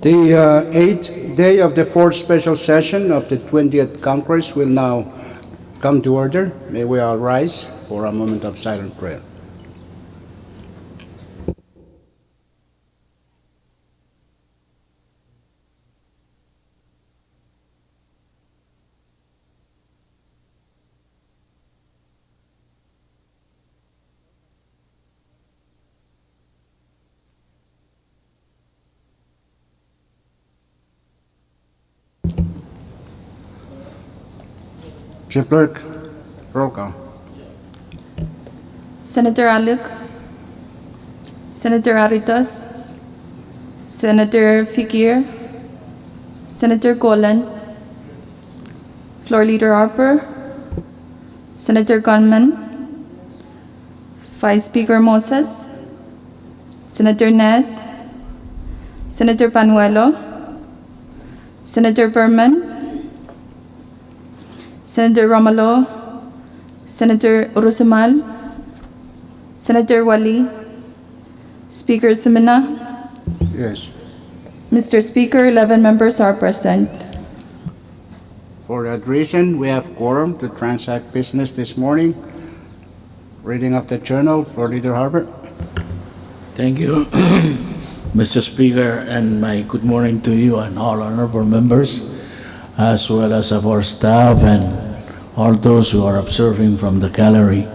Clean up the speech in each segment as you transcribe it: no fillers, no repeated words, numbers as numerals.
The eighth day of the fourth special session of the 20th Congress will now come to order. May we all rise for a moment of silent prayer. Chief Clerk, roll call. Senator Alec, Senator Aritos, Senator Fikir, Senator Golan, Floor Leader Harper, Senator Gunman, Vice Speaker Moses, Senator Ned, Senator Panuelo, Senator Berman, Senator Romalo, Senator Urusamal, Senator Wali, Speaker Semina. Yes. Mr. Speaker, 11 members are present. For that reason, we have quorum to transact business this morning. Reading of the journal for Leader Harper. Thank you, Mr. Speaker, and my good morning to you and all honorable members, as well as of our staff and all those who are observing from the gallery.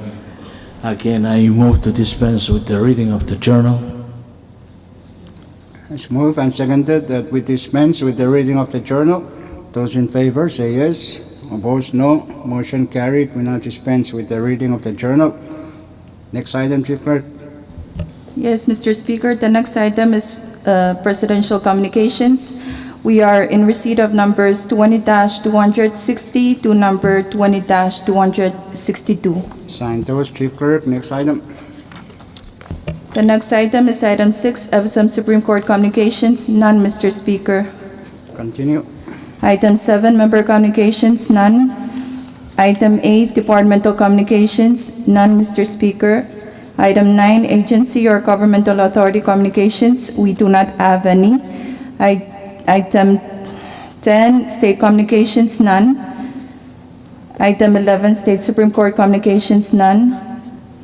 Again, I move to dispense with the reading of the journal. It's moved and seconded that we dispense with the reading of the journal. Those in favor say yes. Opposed, no. Motion carried. We now dispense with the reading of the journal. Next item, Chief Clerk. Yes, Mr. Speaker, the next item is presidential communications. We are in receipt of numbers 20-260 to number 20-262. Sign those, Chief Clerk. Next item. The next item is item 6, FSM Supreme Court communications, none, Mr. Speaker. Continue. Item 7, member communications, none. Item 8, departmental communications, none, Mr. Speaker. Item 9, agency or governmental authority communications, we do not have any. Item 10, state communications, none. Item 11, state Supreme Court communications, none.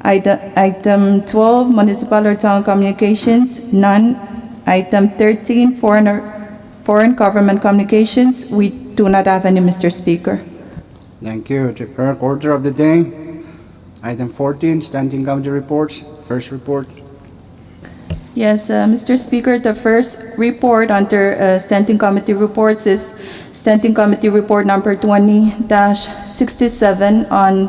Item 12, municipal or town communications, none. Item 13, foreign government communications, we do not have any, Mr. Speaker. Thank you, Chief Clerk. Order of the day. Item 14, standing committee reports. First report. Yes, Mr. Speaker, the first report under standing committee reports is standing committee report number 20-67 on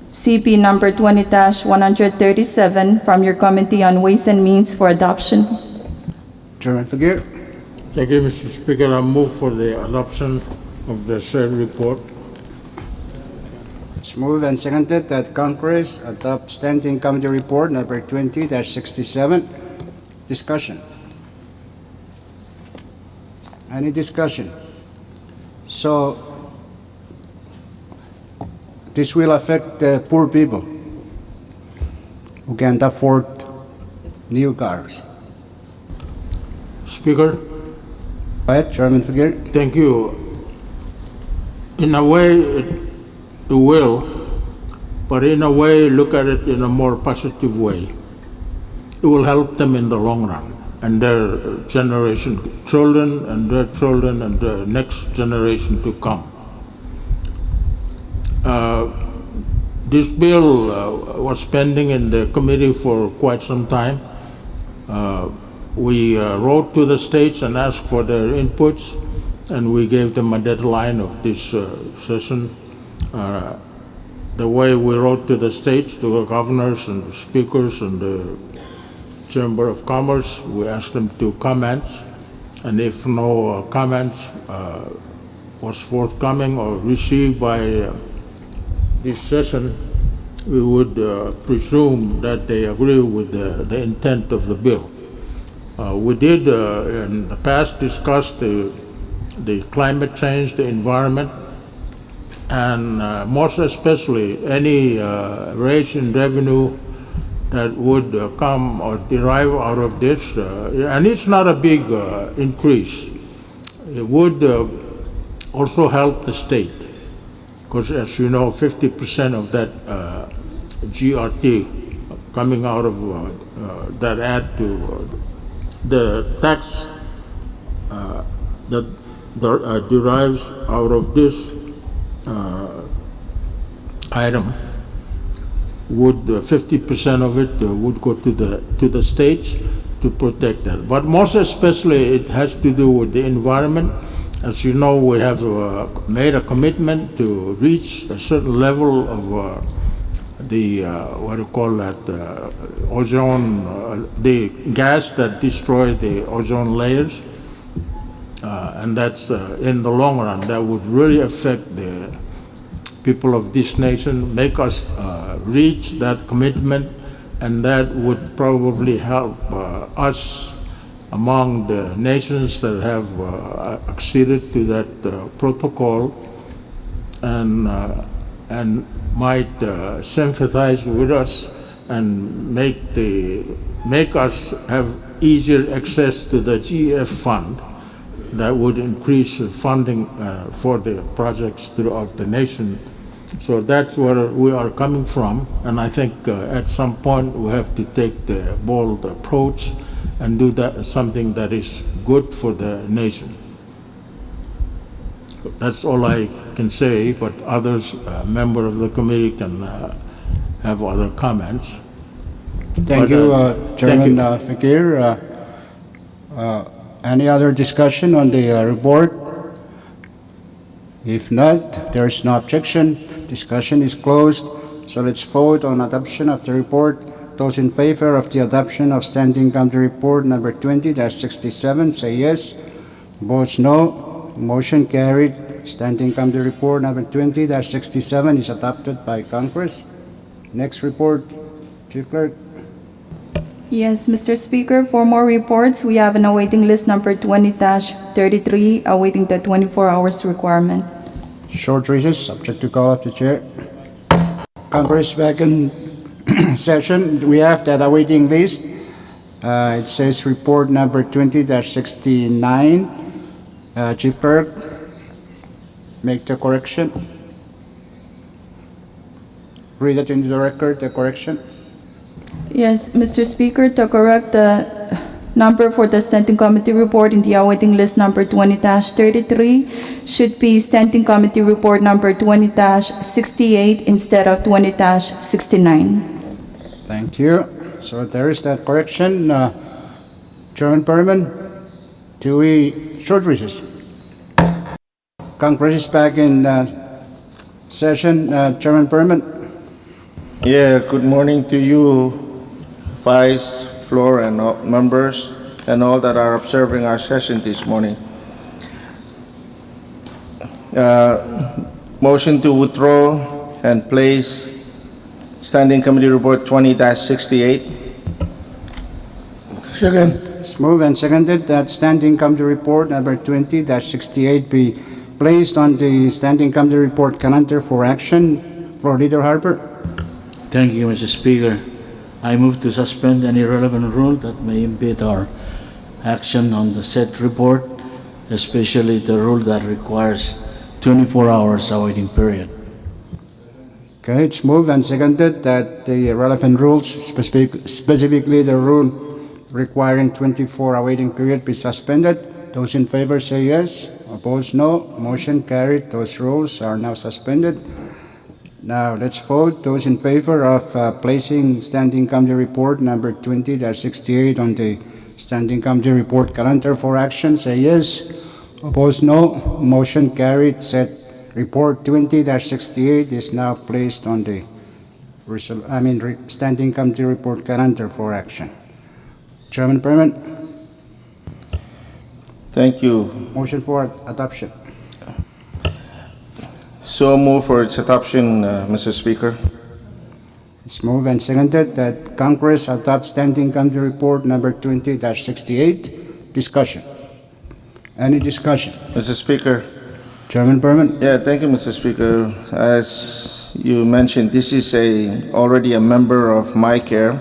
CP number 20-137 from your Committee on Ways and Means for adoption. Chairman Figueroa. Thank you, Mr. Speaker. I move for the adoption of the said report. It's moved and seconded that Congress adopt standing committee report number 20-67. Discussion. Any discussion? So, this will affect the poor people who can't afford new cars. Speaker, Go ahead, Chairman Figueroa. thank you. In a way, it will, but in a way, look at it in a more positive way. It will help them in the long run, and their generation, children, and their children, and the next generation to come. This bill was pending in the committee for quite some time. We wrote to the states and asked for their inputs, and we gave them a deadline of this session. The way we wrote to the states, to the governors and the speakers and the Chamber of Commerce, we asked them to comment, and if no comments was forthcoming or received by this session, we would presume that they agree with the intent of the bill. We did in the past discuss the climate change, the environment, and most especially any raise in revenue that would come or derive out of this, and it's not a big increase. It would also help the state, because as you know, 50% of that GRT coming out of that add to the tax that derives out of this item would 50% of it would go to the states to protect that. But most especially, it has to do with the environment. As you know, we have made a commitment to reach a certain level of the what do you call that, ozone, the gas that destroy the ozone layers, and that's in the long run that would really affect the people of this nation, make us reach that commitment, and that would probably help us among the nations that have acceded to that protocol, and might sympathize with us and make us have easier access to the GF fund that would increase funding for the projects throughout the nation. So that's where we are coming from, and I think at some point we have to take the bold approach and do that, something that is good for the nation. That's all I can say, but others, member of the committee, can have other comments. Thank But, you, thank Chairman Fakir. Any other discussion on the report? If not, there is no objection. Discussion is closed. So let's vote on adoption of the report. Those in favor of the adoption of Standing Committee Report number 20-67, say yes. Opposed, no. Motion carried. Standing Committee Report number 20-67 is adopted by Congress. Next report, Chief Clerk. Yes, Mr. Speaker, for more reports, we have an awaiting list number 20-33, awaiting the 24 hours requirement. Short recess, subject to call of the chair. Congress back in session. We have that awaiting list. It says report number 20-69. Chief Clerk, make the correction. Read it into the record, the correction. Yes, Mr. Speaker, to correct the number for the Standing Committee Report in the awaiting list number 20-33 should be Standing Committee Report number 20-68 instead of 20-69. Thank you. So there is that correction. Chairman Berman, do we short recess? Congress is back in session. Chairman Berman. Yeah, good morning to you, Vice, Floor, and all members, and all that are observing our session this morning. Motion to withdraw and place Standing Committee Report 20-68. Second. It's moved and seconded that Standing Committee Report number 20-68 be placed on the Standing Committee Report calendar for action. Floor Leader Harper. Thank you, Mr. Speaker. I move to suspend any relevant rule that may impede our action on the said report, especially the rule that requires 24 hours awaiting period. Okay, it's moved and seconded that the relevant rules, specifically the rule requiring 24 awaiting period, be suspended. Those in favor say yes. Opposed, no. Motion carried. Those rules are now suspended. Now let's vote. Those in favor of placing Standing Committee Report number 20-68 on the Standing Committee Report calendar for action, say yes. Opposed, no. Motion carried. Said Report 20-68 is now placed on the Standing Committee Report calendar for action. Chairman Berman, Thank you. motion for adoption. So move for its adoption, Mr. Speaker. It's moved and seconded that Congress adopt Standing Committee Report number 20-68. Discussion. Any discussion? Mr. Speaker. Chairman Berman? Yeah, thank you, Mr. Speaker. As you mentioned, this is already a member of MyCare,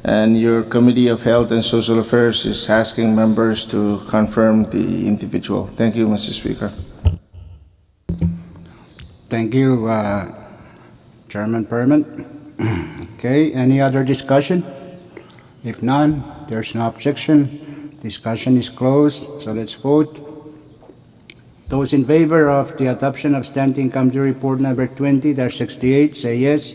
and your Committee of Health and Social Affairs is asking members to confirm the individual. Thank you, Mr. Speaker. Thank you, Chairman Perman. Okay, any other discussion? If none, there's no objection. Discussion is closed, so let's vote. Those in favor of the adoption of Standing Committee Report number 20-68, say yes.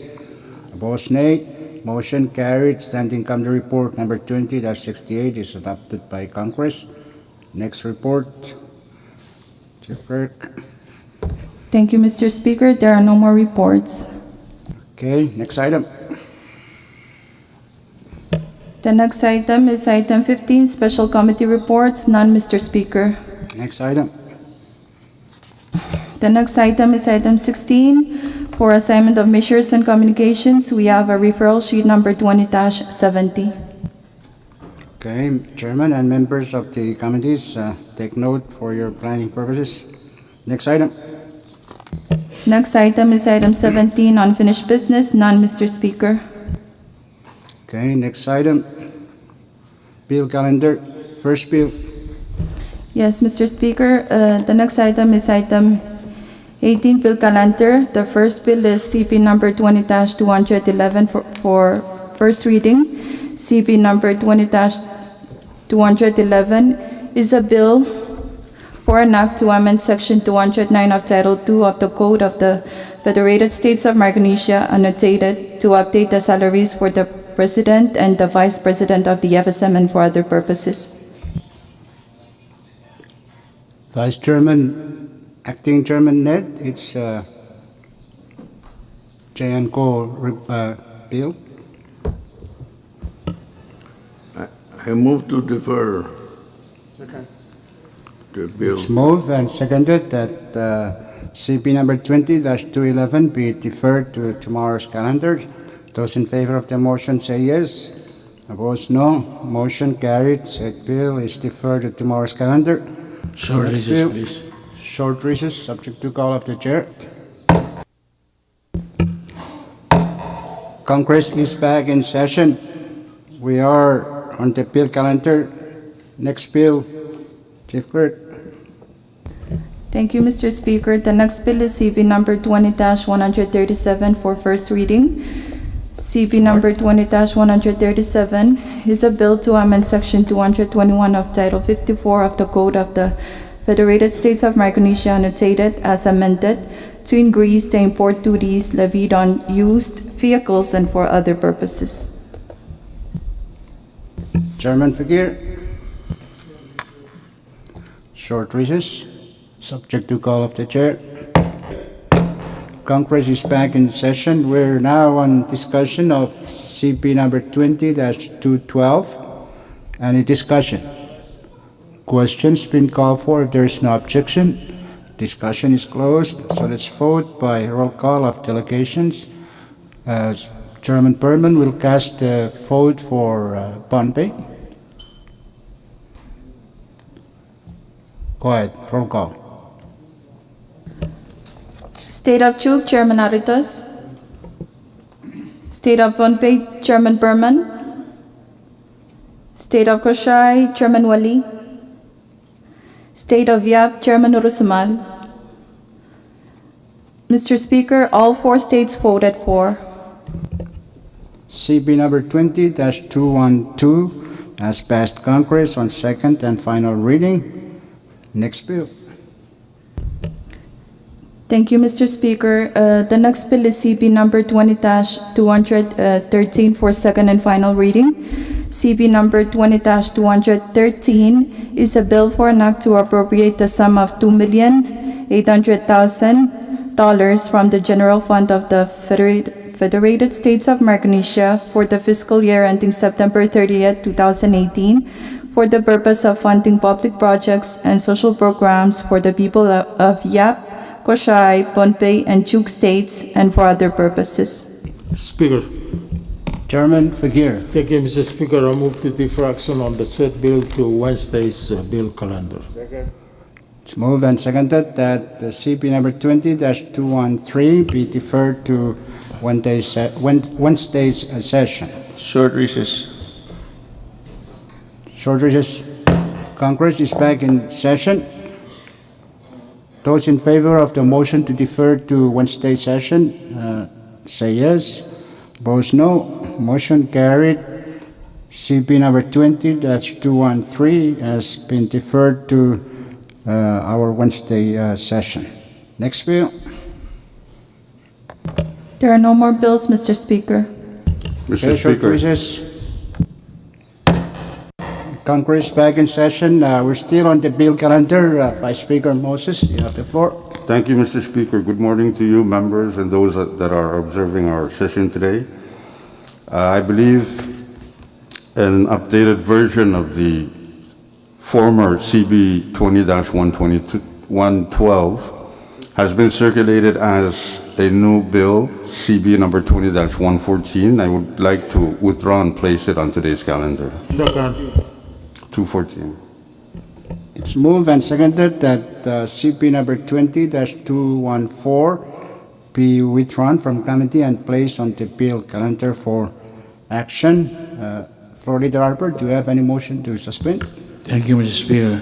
Opposed, nay. Motion carried. Standing Committee Report number 20-68 is adopted by Congress. Next report. Chief Clerk. Thank you, Mr. Speaker. There are no more reports. Okay, next item. The next item is item 15, Special Committee Reports. None, Mr. Speaker. Next item. The next item is item 16, for assignment of measures and communications. We have a referral sheet number 20-70. Okay, Chairman and members of the committees, take note for your planning purposes. Next item. Next item is item 17, unfinished business. None, Mr. Speaker. Okay, next item. Bill calendar. First bill. Yes, Mr. Speaker, the next item is item 18, bill calendar. The first bill is CP number 20-211 for first reading. CP number 20-211 is a bill for an act to amend Section 209 of Title II of the Code of the Federated States of Micronesia, annotated, to update the salaries for the President and the Vice President of the FSM and for other purposes. Vice Chairman, Acting Chairman Ned, it's J&Co bill. I move to defer the bill. It's moved and seconded that CP number 20-211 be deferred to tomorrow's calendar. Those in favor of the motion say yes. Opposed, no. Motion carried. Said bill is deferred to tomorrow's calendar. Short Next recess, bill. please. Short recess, subject to call of the chair. Congress is back in session. We are on the bill calendar. Next bill, Chief Clerk. Thank you, Mr. Speaker. The next bill is CP number 20-137 for first reading. CP number 20-137 is a bill to amend Section 221 of Title 54 of the Code of the Federated States of Micronesia, annotated as amended, to increase the import duties levied on used vehicles and for other purposes. Chairman Fakir. Short recess, subject to call of the chair. Congress is back in session. We're now on discussion of CP number 20-212. Any discussion? Questions been called for. If there is no objection, discussion is closed. So let's vote by roll call of delegations. Chairman Perman will cast a vote for Pohnpei. Go ahead, roll call. State of Chuk, Chairman Aritos. State of Pohnpei, Chairman Berman. State of Koshai, Chairman Wali. State of Yap, Chairman Urusamal. Mr. Speaker, all four states voted for. CB number 20-212 has passed Congress on second and final reading. Next bill. Thank you, Mr. Speaker. The next bill is CB number 20-213 for second and final reading. CB number 20-213 is a bill for an act to appropriate the sum of $2,800,000 from the General Fund of the Federated States of Micronesia for the fiscal year ending September 30th, 2018, for the purpose of funding public projects and social programs for the people of Yap, Koshai, Pohnpei, and Chuk states, and for other purposes. Speaker. Chairman Fakir. Thank you, Mr. Speaker. I move to defer action on the said bill to Wednesday's bill calendar. It's moved and seconded that the CP number 20-213 be deferred to Wednesday's session. Short recess. Short recess. Congress is back in session. Those in favor of the motion to defer to Wednesday session, say yes. Opposed, no. Motion carried. CP number 20-213 has been deferred to our Wednesday session. Next bill. There are no more bills, Mr. Speaker. Okay, Mr. short Speaker, recess. Congress back in session. We're still on the bill calendar. Vice Speaker Moses, you have the floor. thank you, Mr. Speaker. Good morning to you, members, and those that are observing our session today. I believe an updated version of the former CB 20-112 has been circulated as a new bill, CB number 20-114. I would like to withdraw and place it on today's calendar. Second. 214. It's moved and seconded that CP number 20-214 be withdrawn from committee and placed on the bill calendar for action. Floor Leader Harper, do you have any motion to suspend? Thank you, Mr. Speaker.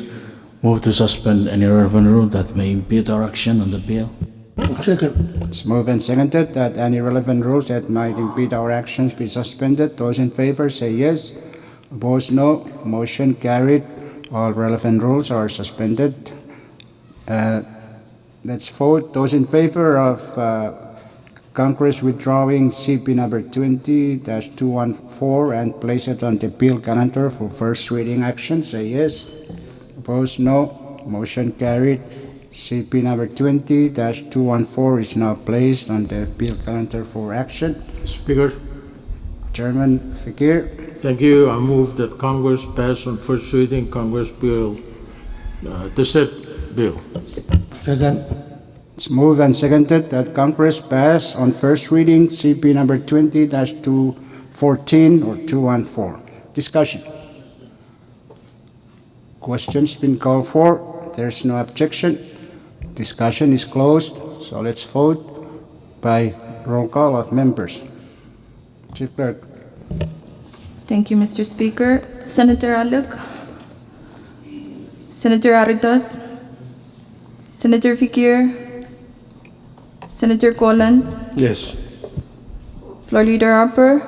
Move to suspend any relevant rule that may impede our action on the bill. It's moved and seconded that any relevant rules that might impede our actions be suspended. Those in favor say yes. Opposed, no. Motion carried. All relevant rules are suspended. Let's vote. Those in favor of Congress withdrawing CP number 20-214 and place it on the bill calendar for first reading action, say yes. Opposed, no. Motion carried. CP number 20-214 is now placed on the bill calendar for action. Speaker, Chairman Fakir. thank you. I move that Congress pass on first reading Congress Bill, the said bill. It's moved and seconded that Congress pass on first reading CP number 20-214 or 214. Discussion. Questions been called for. There's no objection. Discussion is closed. So let's vote by roll call of members. Chief Clerk. Thank you, Mr. Speaker. Senator Alok, Senator Aritos, Senator Fikir, Senator Colan, Yes. Floor Leader Harper,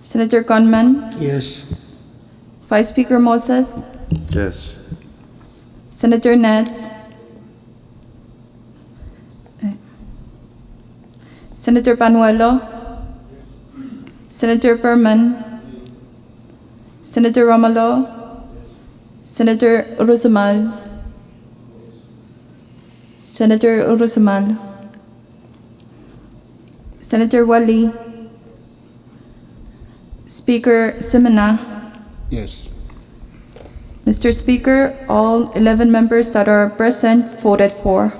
Senator Conman, Yes. Vice Speaker Moses, Yes. Senator Ned, Senator Panuelo, Senator Perman, Senator Romalo, Senator Urusamal, Senator Urusamal, Senator Wali, Speaker Semina. Yes. Mr. Speaker, all 11 members that are present voted for.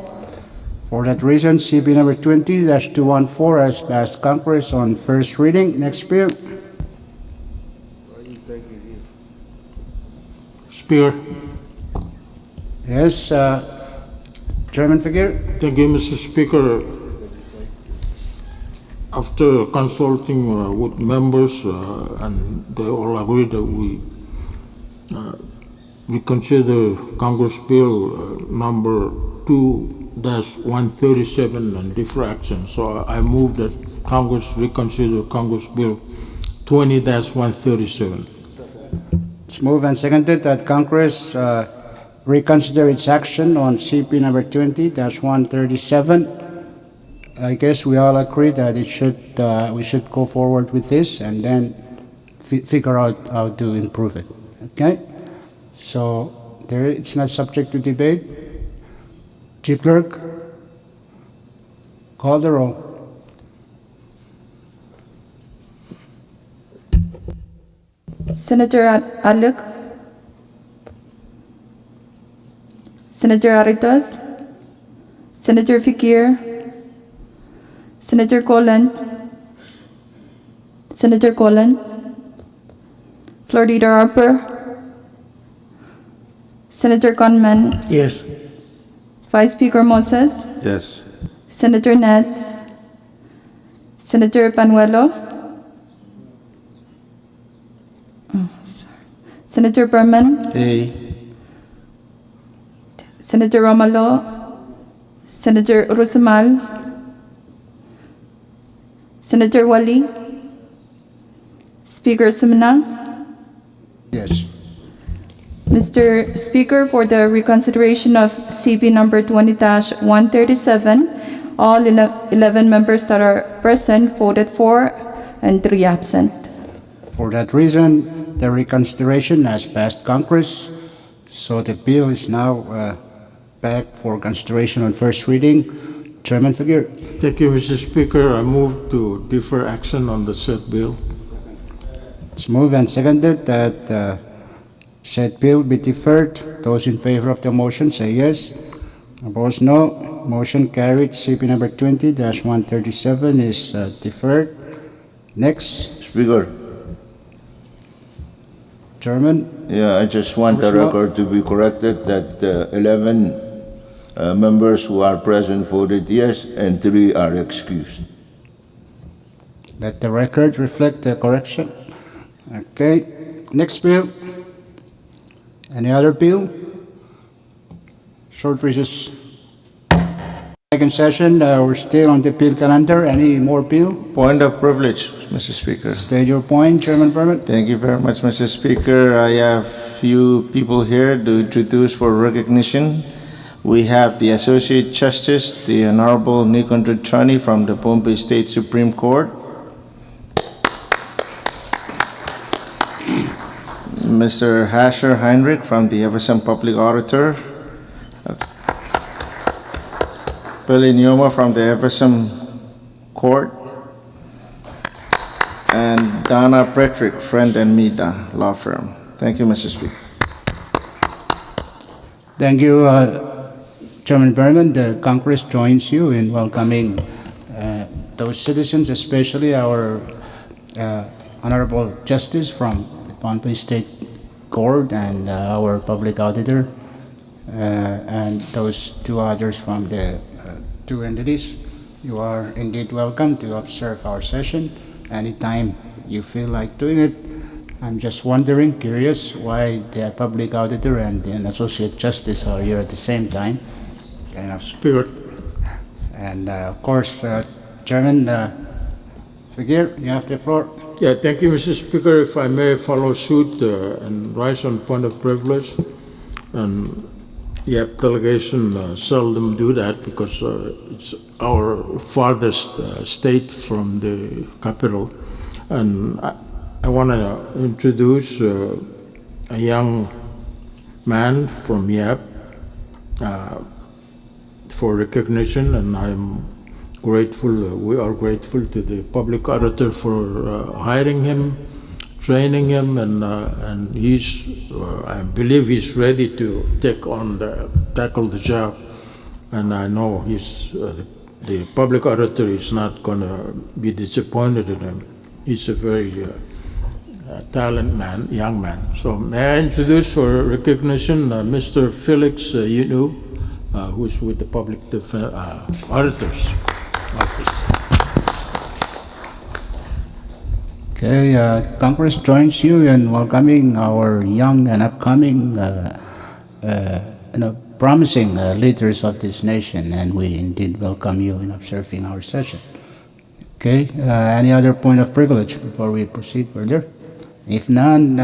For that reason, CP number 20-214 has passed Congress on first reading. Next bill. Speaker, Yes, Chairman Fakir. thank you, Mr. Speaker. After consulting with members, and they all agree that we consider Congress Bill number 2-137 and different action. So I move that Congress reconsider Congress Bill 20-137. It's moved and seconded that Congress reconsider its action on CP number 20-137. I guess we all agree that we should go forward with this and then figure out how to improve it. Okay? So it's not subject to debate. Chief Clerk, call the roll. Senator Alok, Senator Aritos, Senator Fikir, Senator Colan, Senator Colan, Floor Leader Harper, Senator Conman, Yes. Vice Speaker Moses, Yes. Senator Ned, Senator Panuelo, Senator Berman, A. Senator Romalo, Senator Urusamal, Senator Wali, Speaker Sumna. Yes. Mr. Speaker, for the reconsideration of CB number 20-137, all 11 members that are present voted for and 3 absent. For that reason, the reconsideration has passed Congress, so the bill is now back for consideration on first reading. Chairman Figueroa. Thank you, Mr. Speaker. I move to defer action on the said bill. It's moved and seconded that said bill be deferred. Those in favor of the motion say yes. Opposed, no. Motion carried. CP number 20-137 is deferred. Next, Speaker, Chairman. yeah, I just want the Congressman. record to be corrected that 11 members who are present voted yes and 3 are excused. Let the record reflect the correction. Okay. Next bill. Any other bill? Short recess. Second session, we're still on the bill calendar. Any more bill? Point of privilege, Mr. Speaker. State your point, Chairman Berman. Thank you very much, Mr. Speaker. I have few people here to introduce for recognition. We have the Associate Justice, the Honorable Nikon Trani from the Pohnpei State Supreme Court. Mr. Hasher Heinrich from the Everson Public Auditor. Billy Nyoma from the Everson Court. And Donna Pretrick, Friend and Mida Law Firm. Thank you, Mr. Speaker. Thank you, Chairman Berman. The Congress joins you in welcoming those citizens, especially our Honorable Justice from the Pohnpei State Court and our Public Auditor, and those 2 others from the 2 entities. You are indeed welcome to observe our session anytime you feel like doing it. I'm just wondering, curious, why the Public Auditor and the Associate Justice are here at the same time. Kind of. Speaker, And of course, Chairman Figueroa, you have the floor. yeah, thank you, Mr. Speaker. If I may follow suit and rise on point of privilege. And the delegation seldom do that because it's our farthest state from the capital. And I want to introduce a young man from YAP for recognition, and I'm grateful, we are grateful to the Public Auditor for hiring him, training him, and he's, I believe he's ready to tackle the job. And I know he's, the Public Auditor is not going to be disappointed in him. He's a very talented man, young man. So may I introduce for recognition Mr. Felix Yunu, who's with the Public Auditor's Office. Okay, Congress joins you in welcoming our young and upcoming, promising leaders of this nation, and we indeed welcome you in observing our session. Okay, any other point of privilege before we proceed further? If none,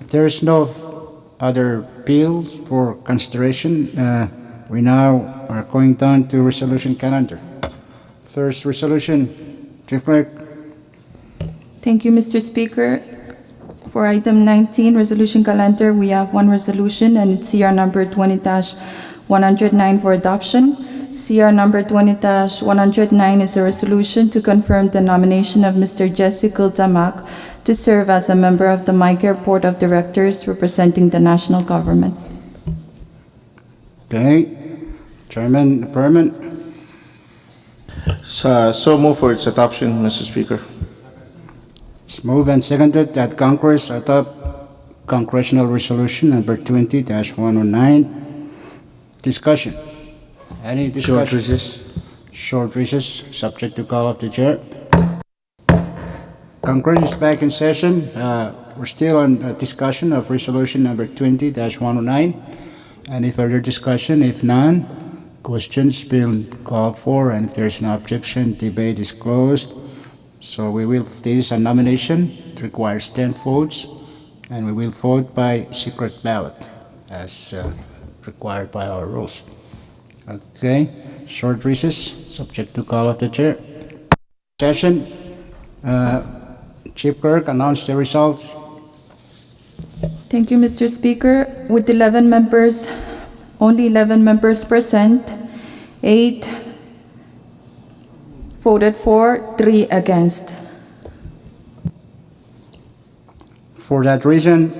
if there is no other bills for consideration, we now are going down to resolution calendar. First resolution, Chief Clerk. Thank you, Mr. Speaker. For item 19, resolution calendar, we have 1 resolution, and it's CR number 20-109 for adoption. CR number 20-109 is a resolution to confirm the nomination of Mr. Jesse Kildamak to serve as a member of the MyCare Board of Directors representing the national government. Okay, Chairman Berman. So move for its adoption, Mr. Speaker. It's moved and seconded that Congress adopt Congressional Resolution number 20-109. Discussion. Any discussion? Short recess. Short recess, subject to call of the chair. Congress is back in session. we're still on discussion of resolution number 20-109. Any further discussion? If none, questions been called for, and if there's no objection, debate is closed. So this is a nomination. It requires 10 votes, and we will vote by secret ballot as required by our rules. Okay, short recess, subject to call of the chair. Session. Chief Clerk, announce the results. Thank you, Mr. Speaker. With 11 members, only 11 members present, 8 voted for, 3 against. For that reason,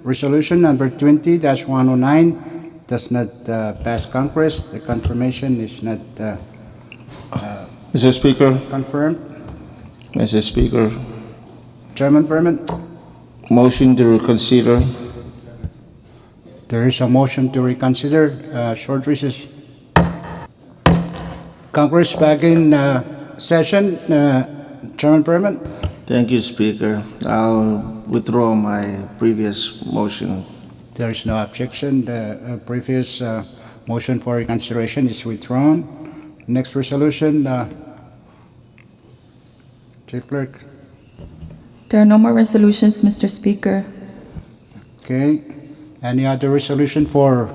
resolution number 20-109 does not pass Congress. The confirmation is not Mr. Speaker, confirmed. Mr. Speaker, Chairman Berman, motion to reconsider. there is a motion to reconsider. Short recess. Congress back in session. Chairman Berman. Thank you, Speaker. I'll withdraw my previous motion. There is no objection. The previous motion for reconsideration is withdrawn. Next resolution, Chief Clerk. There are no more resolutions, Mr. Speaker. Okay. Any other resolution for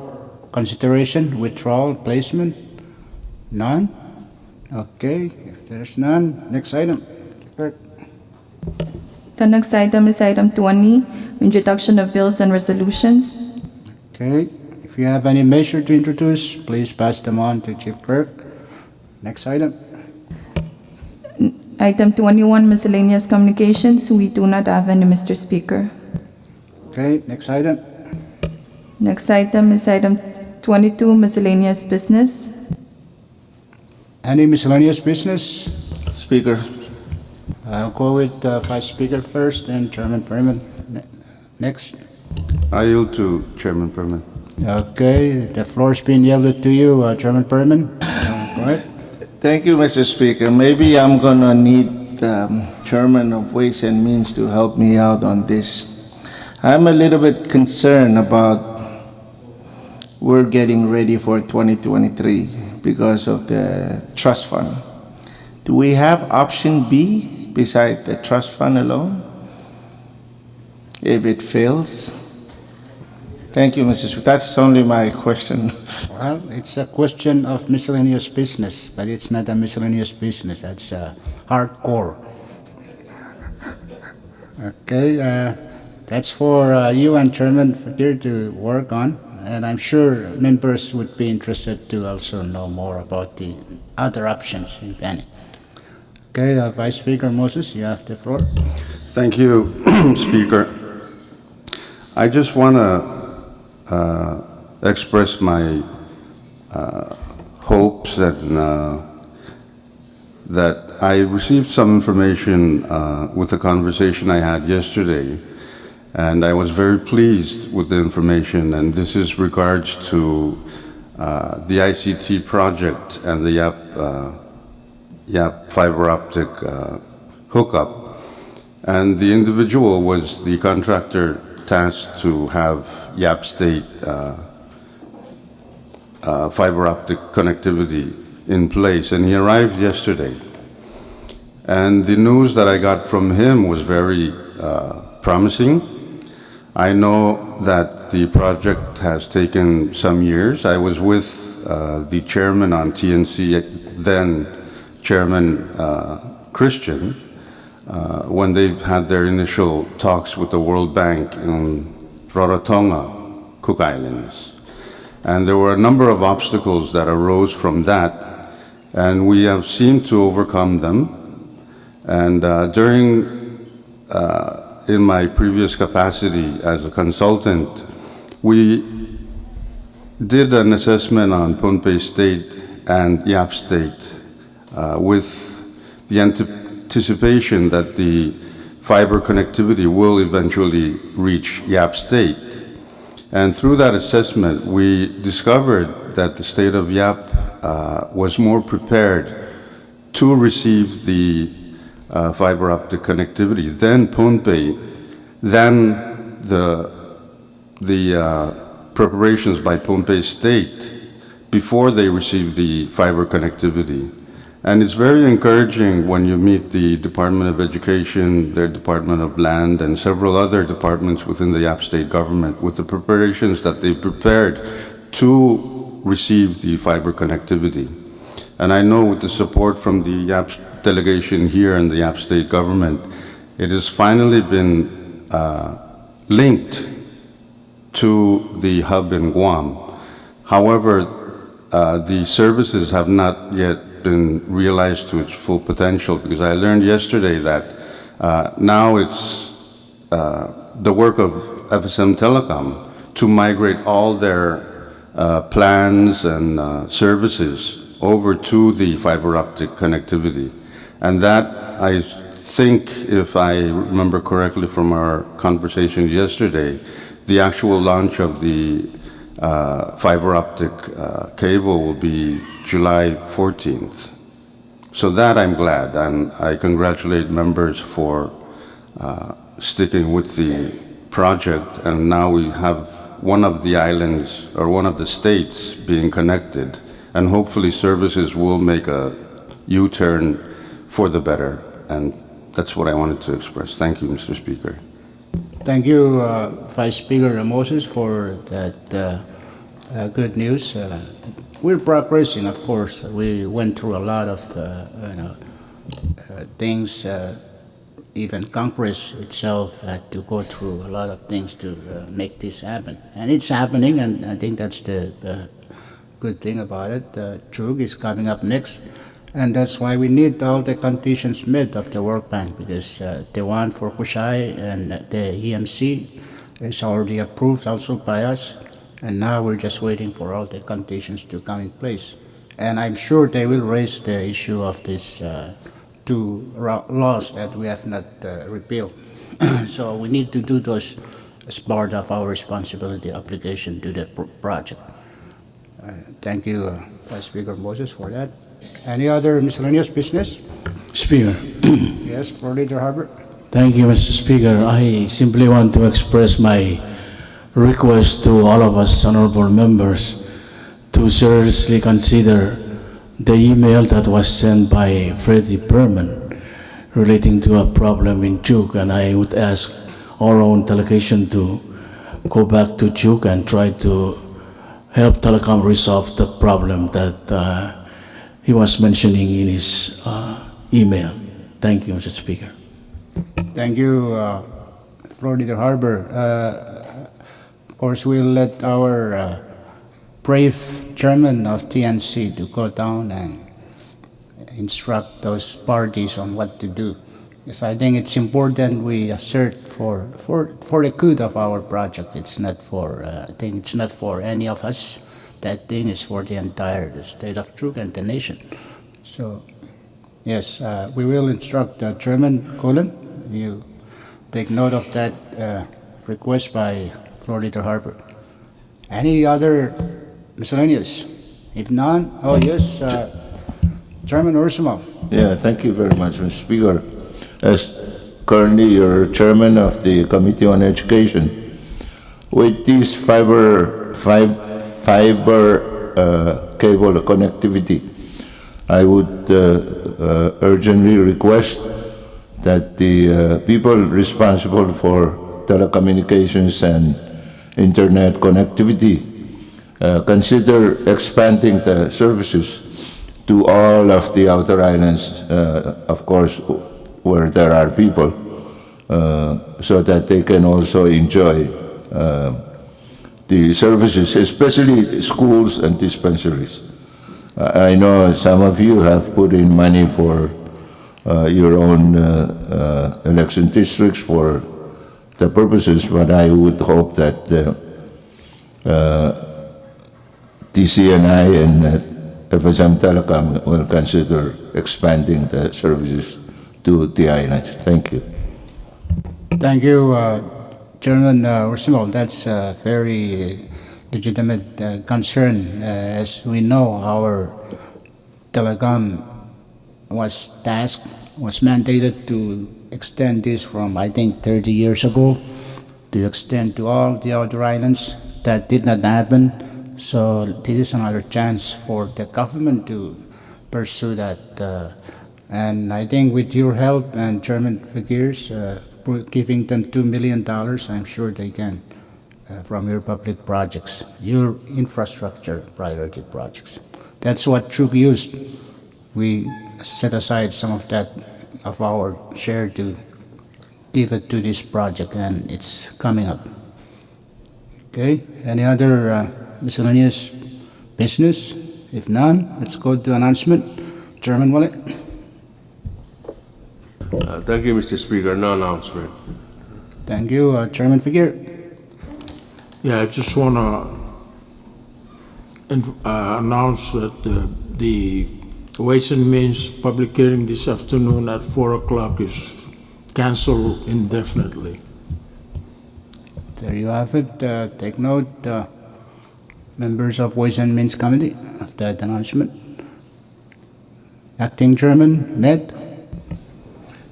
consideration, withdrawal, placement? None? Okay. If there's none, next item. Chief Clerk. The next item is item 20, introduction of bills and resolutions. Okay. If you have any measure to introduce, please pass them on to Chief Clerk. Next item. Item 21, miscellaneous communications. We do not have any, Mr. Speaker. Okay. Next item. Next item is item 22, miscellaneous business. Any miscellaneous business? Speaker, I'll go with Vice Speaker first and Chairman Berman. Next. I yield to Chairman Perman. Okay, the floor is being yielded to you, Chairman Berman. Go ahead. thank you, Mr. Speaker. Maybe I'm gonna need the Chairman of Ways and Means to help me out on this. I'm a little bit concerned about we're getting ready for 2023 because of the trust fund. Do we have option B besides the trust fund alone? If it fails? Thank you, Mr. Speaker. That's only my question. Well, it's a question of miscellaneous business, but it's not a miscellaneous business. That's hardcore. Okay, that's for you and Chairman Fakir to work on, and I'm sure members would be interested to also know more about the other options, if any. Okay, Vice Speaker Moses, you have the floor. Thank you, Speaker. I just want to express my hopes that I received some information with the conversation I had yesterday, and I was very pleased with the information, and this is regards to the ICT project and the YAP fiber optic hookup. And the individual was the contractor tasked to have YAP State fiber optic connectivity in place, and he arrived yesterday. And the news that I got from him was very promising. I know that the project has taken some years. I was with the chairman on TNC, then Chairman Christian, when they had their initial talks with the World Bank in Rarotonga, Cook Islands. And there were a number of obstacles that arose from that, and we have seemed to overcome them. And in my previous capacity as a consultant, we did an assessment on Pohnpei State and Yap State with the anticipation that the fiber connectivity will eventually reach Yap State. And through that assessment, we discovered that the state of Yap was more prepared to receive the fiber optic connectivity than Pohnpei than the preparations by Pohnpei State before they receive the fiber connectivity. And it's very encouraging when you meet the Department of Education, their Department of Land, and several other departments within the Yap State government with the preparations that they've prepared to receive the fiber connectivity. And I know with the support from the Yap delegation here and the Yap State government, it has finally been linked to the hub in Guam. However, the services have not yet been realized to its full potential, because I learned yesterday that now it's the work of FSM Telecom to migrate all their plans and services over to the fiber optic connectivity. And that, I think, if I remember correctly from our conversation yesterday, the actual launch of the fiber optic cable will be July 14th. So that I'm glad, and I congratulate members for sticking with the project, and now we have one of the islands or one of the states being connected, and hopefully services will make a U-turn for the better, and that's what I wanted to express. Thank you, Mr. Speaker. Thank you, Vice Speaker Moses, for that good news. We're progressing, of course. We went through a lot of things. Even Congress itself had to go through a lot of things to make this happen. And it's happening, and I think that's the good thing about it. Chug is coming up next. And that's why we need all the conditions met of the World Bank, because the one for Kushai and the EMC is already approved also by us. And now we're just waiting for all the conditions to come in place. And I'm sure they will raise the issue of these two laws that we have not repealed. So we need to do those as part of our responsibility application to the project. Thank you, Vice Speaker Moses, for that. Any other miscellaneous business? Speaker. Yes, for Leader Harbor. Thank you, Mr. Speaker. I simply want to express my request to all of us honorable members to seriously consider the email that was sent by Freddie Berman relating to a problem in Chuk, and I would ask our own delegation to go back to Chuk and try to help Telecom resolve the problem that he was mentioning in his email. Thank you, Mr. Speaker. Thank you, Florida Harbor. Of course, we'll let our brave chairman of TNC to go down and instruct those parties on what to do. Yes, I think it's important we assert for the good of our project. It's not for, I think it's not for any of us. That thing is for the entire the state of Truk and the nation. So, yes, we will instruct Chairman Colin. You take note of that request by Florida Harbor. Any other miscellaneous? If none, oh yes, Chairman Ursimo. Yeah, thank you very much, Mr. Speaker. As currently you're chairman of the Committee on Education, with this fiber cable connectivity, I would urgently request that the people responsible for telecommunications and internet connectivity consider expanding the services to all of the outer islands, of course, where there are people, so that they can also enjoy the services, especially schools and dispensaries. I know some of you have put in money for your own election districts for the purposes, but I would hope that TCNI and FSM Telecom will consider expanding the services to the islands. Thank you. Thank you, Chairman Ursimo. That's a very legitimate concern. As we know, our telecom was mandated to extend this from, I think, 30 years ago. to extend to all the other islands. That did not happen, so this is another chance for the government to pursue that. And I think with your help and Chairman Figueres, giving them $2 million, I'm sure they can, from your public projects, your infrastructure priority projects. That's what Truk used. We set aside some of that, of our share to give it to this project, and it's coming up. Okay, any other miscellaneous business? If none, let's go to announcement. Chairman Wallet. Thank you, Mr. Speaker. No announcement. Thank you, Chairman Figueres. Yeah, I just want to announce that the Ways and Means public hearing this afternoon at 4 o'clock is canceled indefinitely. There you have it. Take note, members of Ways and Means Committee, of that announcement. Acting Chairman Ned.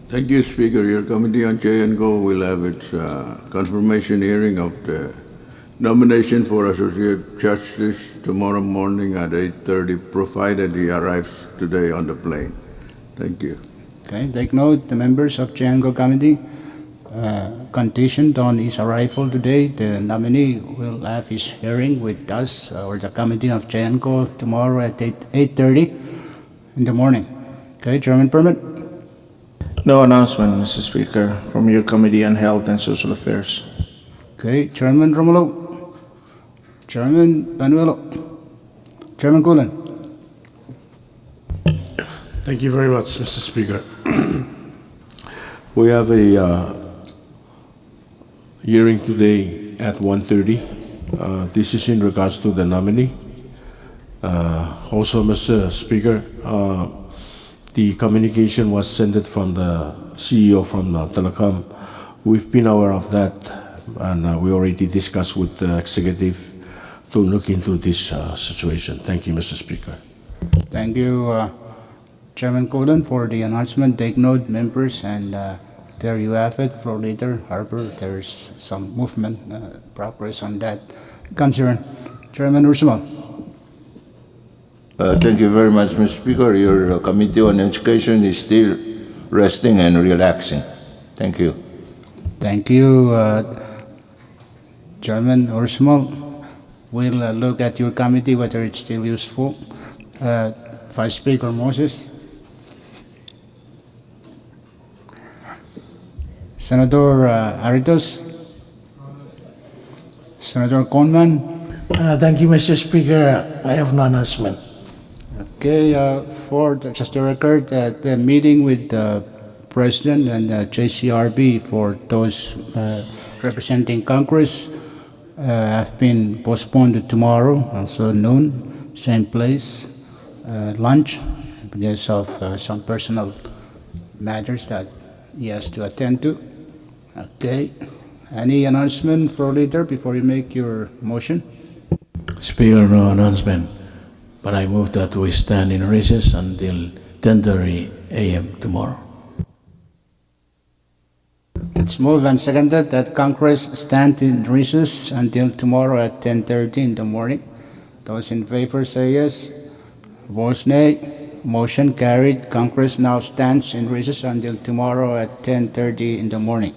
Thank you, Speaker. Your Committee on J and Go will have its confirmation hearing of the nomination for Associate Justice tomorrow morning at 8:30, provided he arrives today on the plane. Thank you. Okay, take note, the members of J and Go Committee, conditioned on his arrival today, the nominee will have his hearing with us or the Committee of J and Go tomorrow at 8:30 in the morning. Okay, Chairman Permit. No announcement, Mr. Speaker, from your Committee on Health and Social Affairs. Okay, Chairman Romulo. Chairman Panuelo. Chairman Gulen. Thank you very much, Mr. Speaker. We have a hearing today at 1:30. This is in regards to the nominee. Also, Mr. Speaker, the communication was sent from the CEO from Telecom. We've been aware of that, and we already discussed with the executive to look into this situation. Thank you, Mr. Speaker. Thank you, Chairman Gulen, for the announcement. Take note, members, and there you have it. For later, Harper, there's some movement, progress on that concern. Chairman Ursula. Thank you very much, Mr. Speaker. Your Committee on Education is still resting and relaxing. Thank you. Thank you, Chairman Ursula. We'll look at your committee whether it's still useful. Vice Speaker Moses. Senator Aritos. Senator Conman. Thank you, Mr. Speaker. I have no announcement. Okay, just to record, the meeting with the President and JCRB for those representing Congress have been postponed to tomorrow, also noon, same place, lunch, because of some personal matters that he has to attend to. Okay, any announcement for later before you make your motion? Speaker, no announcement, but I move that we stand in recess until 10:30 a.m. tomorrow. It's moved and seconded that Congress stand in recess until tomorrow at 10:30 in the morning. Those in favor say yes. Opposed, nay. Motion carried. Congress now stands in recess until tomorrow at 10:30 in the morning.